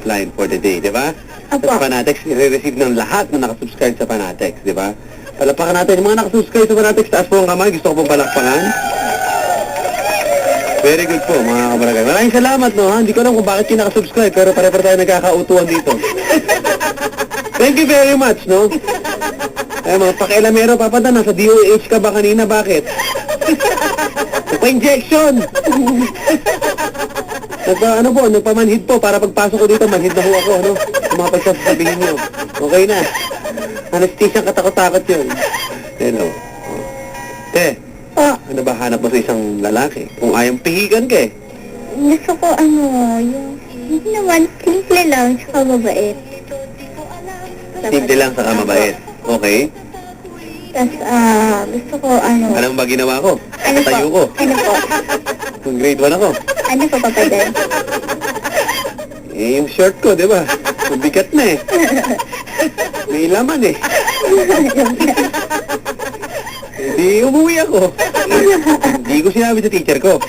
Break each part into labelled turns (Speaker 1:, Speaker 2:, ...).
Speaker 1: hotline for the day, di ba?
Speaker 2: Apo.
Speaker 1: Sa Fanatics, i-receive ng lahat na nakasubscribe sa Fanatics, di ba? Palapakan natin yung mga nakasubscribe sa Fanatics. Taas po ang kamay. Gusto ko pong palakpakan. Very good po, mga kabarangay. Maraming salamat, no? Ha? Hindi ko alam kung bakit kayo nakasubscribe, pero pare-pare tayo nagkakautuan dito. Thank you very much, no? Ay, mga pakialamero, papada, nasa DOH ka ba kanina? Bakit? Pa-injection! Nagpamanhid po para pagpasok ko dito, manhid na ho ako, ano? Yung mga pagsasabihin nyo. Okay na. Anesthesia katakot-takot yun. Hello. Oh. Te, ano ba hanap mo sa isang lalaki? Kung ayang pihigan ka eh.
Speaker 2: Gusto ko yung hindi naman, simple lang, tsaka mabait.
Speaker 1: Simple lang sa mabait. Okay?
Speaker 2: Tapos, gusto ko
Speaker 1: Anong ba ginawa ko?
Speaker 2: Ano po?
Speaker 1: Tayo ko.
Speaker 2: Ano po?
Speaker 1: Kung grade 1 ako.
Speaker 2: Ano po, Papa Dan?
Speaker 1: Eh, yung shirt ko, di ba? Mabigat na eh. May laman eh. Hindi umuwi ako. Hindi ko sinabi sa teacher ko.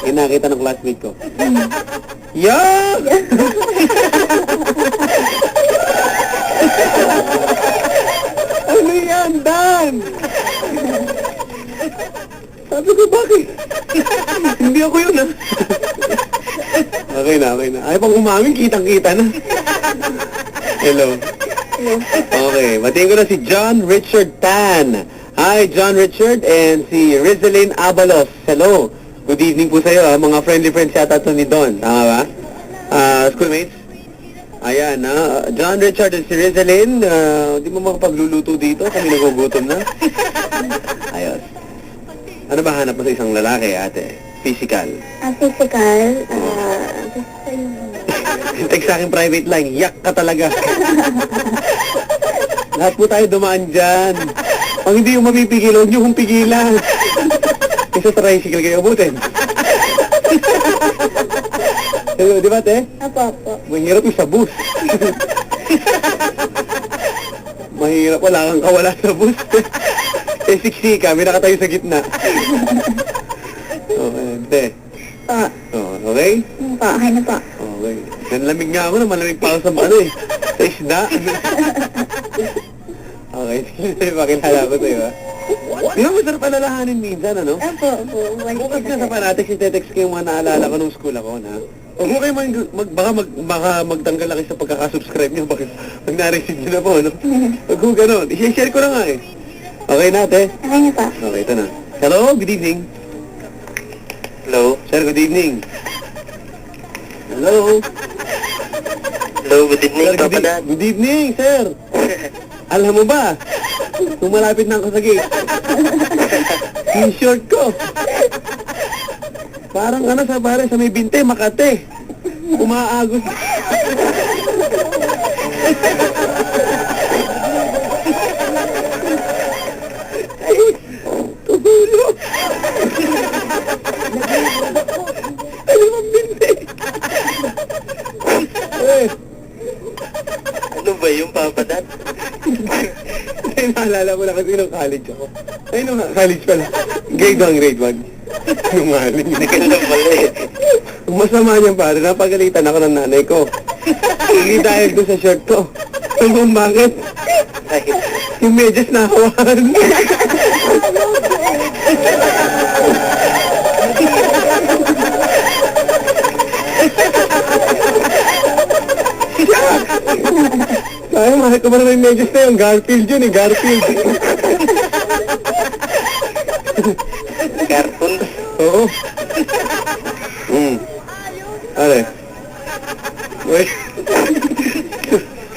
Speaker 1: Yung nakita ng classmate ko. Yeah! Ano yan, Dan? Sabi ko, bakit? Hindi ako yun, ah. Okay na. Ay, pang umamin, kitang-kita na. Hello. Okay, batiin ko na si John Richard Tan. Hi, John Richard, and si Rizalyn Abalos. Hello. Good evening po sa iyo, ha? Mga friendly friends yata ito ni Don. Tama ba? Schoolmates? Ayan, John Richard and si Rizalyn. Di mo makapagluluto dito? Kami nagugutom na. Ayos. Ano ba hanap mo sa isang lalaki, ate? Physical.
Speaker 2: Physical, gusto yung...
Speaker 1: Text sa akin private line, yak ka talaga. Lahat po tayo dumaan dyan. Pag hindi yung mapipigil, huwag niyo kong pigilan. Isa sa tricycle kayo abutin. Hello, di ba, te?
Speaker 2: Apo.
Speaker 1: Mahirap yung sa bus. Mahirap, wala kang kawala sa bus. Eh, siksi ka, may nakatayo sa gitna. Okay, te. Okay?
Speaker 2: Okay na po.
Speaker 1: Okay. Nanlamig nga ako na, malamig pa ako sa sa isda. Okay, sige, pakilala ko sa'yo, ha? Di ba masarap alalahanin minsan, ano?
Speaker 2: Apo.
Speaker 1: Bukas ka sa Fanatics, itetext ko yung mga naalala ko nung school ako, na huwag mo kayo baka magtanggal lang kayo sa pagkakasubscribe nyo, bakit pag na-receive nyo na po, no? Huwag ko gano'n, i-share ko na nga eh. Okay na, te?
Speaker 2: Okay na po.
Speaker 1: Okay, ito na. Hello, good evening. Hello, sir, good evening. Hello.
Speaker 3: Hello, good evening,
Speaker 1: Sir,
Speaker 3: Papa Dan.
Speaker 1: good evening, sir. Alam mo ba, kung malapit na ako sa gate, yung short ko, parang sa may binte, Makate. Umaagos. Ay, tulog. Ano ang binte?
Speaker 3: Ano ba yung Papa Dan?
Speaker 1: Ay, naalala ko lang kasi nung college ako. Ay, nung college pala. Grade 1. Nung maling.
Speaker 3: Naganda pala eh.
Speaker 1: Ang masama niyan pare, napagalitan ako ng nanay ko. Hindi dahil doon sa shirt ko. Alam mo bakit?
Speaker 3: Ay,
Speaker 1: Yung medyas na hawakan. Ay, mahal ko ba naman yung medyas na yun? Garfield yun eh, Garfield.
Speaker 3: cartoon.
Speaker 1: Oo. Ano? Wait.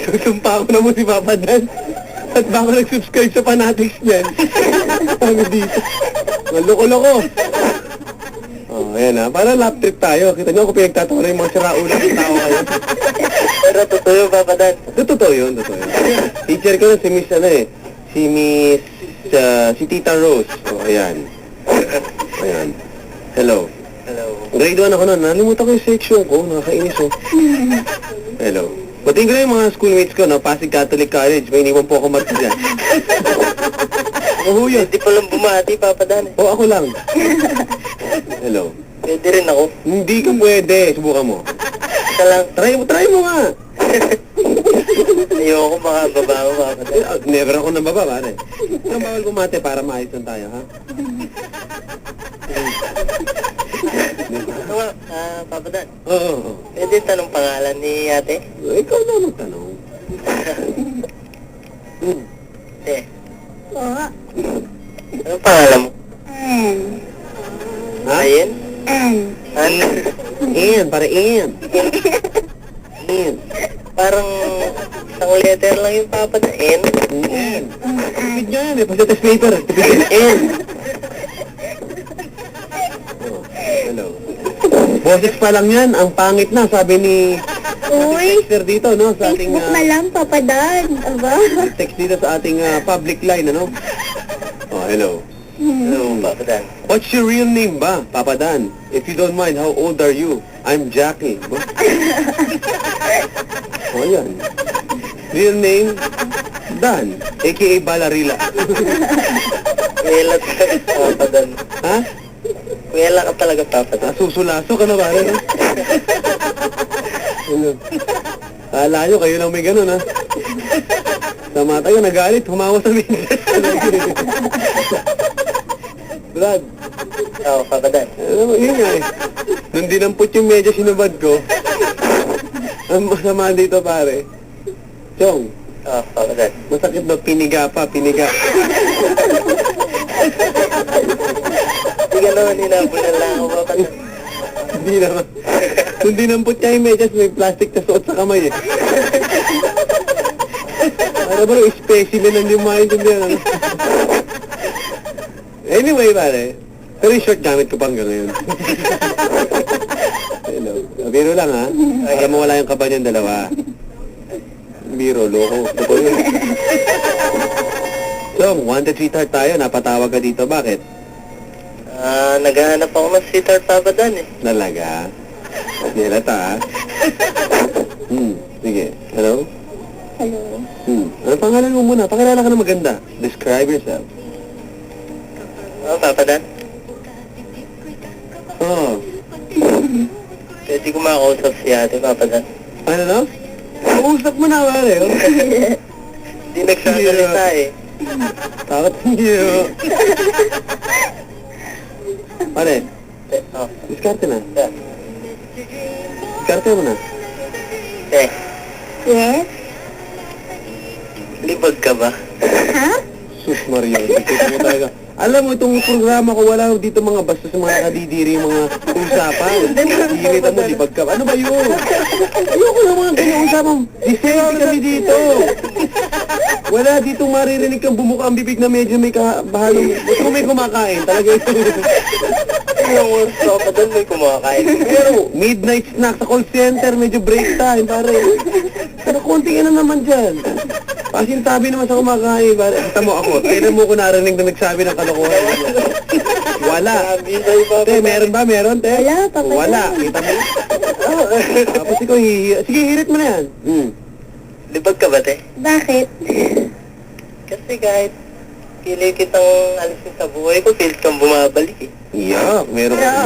Speaker 1: Susumpa ko na mo si Papa Dan. At baka nag-subscribe sa Fanatics niyan. Sabi dito. Maloko-loko. Oh, ayan ha. Para lap trip tayo. Kita niyo ako pinagtatawa na yung mga siraulan ng tao kayo.
Speaker 3: Pero totoo yung Papa Dan.
Speaker 1: Totoo yun. Teacher ko na si Miss si Miss, si Tita Rose. Oh, ayan. Ayan. Hello.
Speaker 3: Hello.
Speaker 1: Grade 1 ako noon. Nalimutan ko yung section ko. Nakakainis oh. Hello. Batiin ko na yung mga schoolmates ko, no? Pasig Catholic College. May iniwan po ako marks dyan. Ako yun.
Speaker 3: Hindi pa lang bumati, Papa Dan.
Speaker 1: O, ako lang. Hello.
Speaker 3: Pwede rin ako.
Speaker 1: Hindi ka pwede. Subukan mo.
Speaker 3: Isa lang.
Speaker 1: Try mo nga.
Speaker 3: Ayoko baka baba mo, Papa Dan.
Speaker 1: Never ako nababa, pare. Ang bawal bumate para maayos lang tayo, ha?
Speaker 3: Ano nga, Papa Dan?
Speaker 1: Oo.
Speaker 3: Pwede tanong pangalan ni ate?
Speaker 1: Ikaw na magtanong.
Speaker 3: Te,
Speaker 2: Oo.
Speaker 3: anong pangalan mo?
Speaker 2: Ann.
Speaker 1: Ha?
Speaker 3: Ayen?
Speaker 2: Ann.
Speaker 3: Ano?
Speaker 1: Ian, para Ian. Ian.
Speaker 3: Parang isang letter lang yung Papa Dan. N?
Speaker 1: Ian. Tipid nyo yan eh. Pag sa test paper, tipid yun. Ian. Oh, hello. Boses pa lang yan. Ang pangit na, sabi ni
Speaker 2: Uy,
Speaker 1: Dexter dito, no? Sa ating
Speaker 2: Facebook na lang, Papa Dan. Aba.
Speaker 1: text dito sa ating public line, ano? Oh, hello.
Speaker 3: Ano, Papa Dan?
Speaker 1: What's your real name ba, Papa Dan? If you don't mind, how old are you? I'm Jackie. Ba? Oh, yan. Real name, Dan, a.k.a. Balarila.
Speaker 3: Kuwela talaga, Papa Dan.
Speaker 1: Ha?
Speaker 3: Kuwela ka talaga, Papa Dan.
Speaker 1: Susulaso ka na ba? Ano? Ano? Kala nyo, kayo lang may ganun, ha? Sama tayo, nagalit, humawa sa minsan. Brad,
Speaker 3: Oo, Papa Dan.
Speaker 1: alam mo, yun nga eh. Nung dinampot yung medyo sinubad ko, ang masama dito, pare. Chong,
Speaker 3: Oo, Papa Dan.
Speaker 1: masakit na piniga pa, piniga.
Speaker 3: Hindi ka naman hinabulan lang ako, Papa Dan.
Speaker 1: Hindi naman. Nung dinampot niya yung medyas, may plastic na suot sa kamay eh. Para ba yung specimen ang hindi mo maintindihan, ano? Anyway, pare. Pero yung short gamit ko pa hanggang ngayon. Hello. Biro lang, ha? Para mawala yung kaba niyang dalawa. Biro, loko. Loko yun. So, wanted sweetheart tayo. Napatawag ka dito. Bakit?
Speaker 3: Naghahanap ako ng sweetheart, Papa Dan eh.
Speaker 1: Talaga? Nilata, ha? Sige. Hello?
Speaker 2: Hello.
Speaker 1: Ano pangalan mo muna? Pakilala ka na maganda. Describe yourself.
Speaker 3: Oo, Papa Dan.
Speaker 1: Oh.
Speaker 3: Pwede ko makausap si ate, Papa Dan.
Speaker 1: Ano no? Uusap mo na, pare. Oh.
Speaker 3: Hindi nagsasalita eh.
Speaker 1: Takot hindi, oh. Pare,
Speaker 3: Oh,
Speaker 1: diskarte na.
Speaker 3: yeah.
Speaker 1: Diskarte mo na.
Speaker 2: Yes?
Speaker 3: Libag ka ba?
Speaker 2: Ha?
Speaker 1: Sus Mario, dito mo talaga. Alam mo, itong programa ko, wala dito mga basta sa mga kadidiri, mga usapan. Hihirita mo, di pagka... Ano ba yun? Ayoko na mga ganyan usapan. Disente kami dito. Wala dito maririnig kang bumuka ang bibig na medyo may kabahalong... Ba't kung may kumakain? Talaga ito.
Speaker 3: Yung workshop pa doon may kumakain.
Speaker 1: Pero, midnight snack sa call center, medyo break time, pare. Pero konti na naman dyan. Pasintabi naman sa kumakain, pare. Kita mo ako, kailan mo ko narinig na nagsabi ng kalokohan? Wala.
Speaker 3: Sabi sa'yo, Papa
Speaker 1: Te,
Speaker 3: Dan.
Speaker 1: meron ba? Meron, te?
Speaker 2: Wala, Papa Dan.
Speaker 1: Wala. Kita mo? Tapos ikaw, sige, hirit mo na yan.
Speaker 3: Libag ka ba, te?
Speaker 2: Bakit?
Speaker 3: Kasi kahit pili kitang alisin sa buhay ko, pilit kang bumabalik eh.
Speaker 1: Iyak, meron ka. Iyak.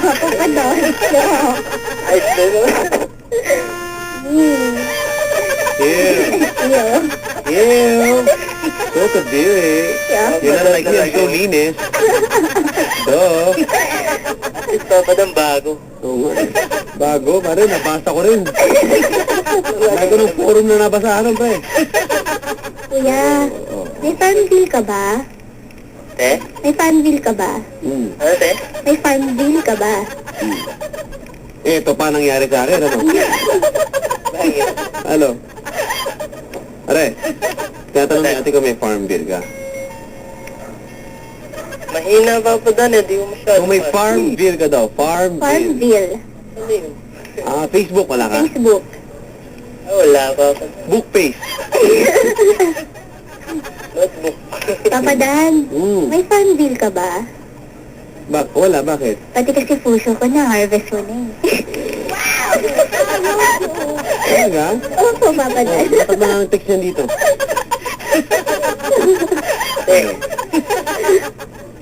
Speaker 2: Papa Dan.
Speaker 3: Ay, naman.
Speaker 1: Ew. Ew. So kadiri. Yun na like yan, so linis. Duh.
Speaker 3: At least, Papa Dan, bago.
Speaker 1: Oo nga. Bago, pare, nabasa ko rin. Bago ng forum na nabasahan, pre.
Speaker 2: Kuya, may farmville ka ba?
Speaker 3: Te?
Speaker 2: May farmville ka ba?
Speaker 3: Ano, te?
Speaker 2: May farmville ka ba?
Speaker 1: Ito pa nangyari sa akin, ano?
Speaker 3: Bakit?
Speaker 1: Ano? Are, tinatanong ni ate ko may farm bill ka.
Speaker 3: Mahina, Papa Dan eh. Di mo masyado.
Speaker 1: Kung may farm bill ka daw, farm bill.
Speaker 2: Farmville.
Speaker 3: Ano yun?
Speaker 1: Facebook, wala ka?
Speaker 2: Facebook.
Speaker 3: Ah, wala, Papa Dan.
Speaker 1: Book face.
Speaker 3: Notebook.
Speaker 2: Papa Dan, may farmville ka ba?
Speaker 1: Wala, bakit?
Speaker 2: Pati kasi puso ko na, harvest mo na eh.
Speaker 1: Talaga?
Speaker 2: Opo, Papa Dan.
Speaker 1: Bakit mga ang text niyan dito?
Speaker 3: Te,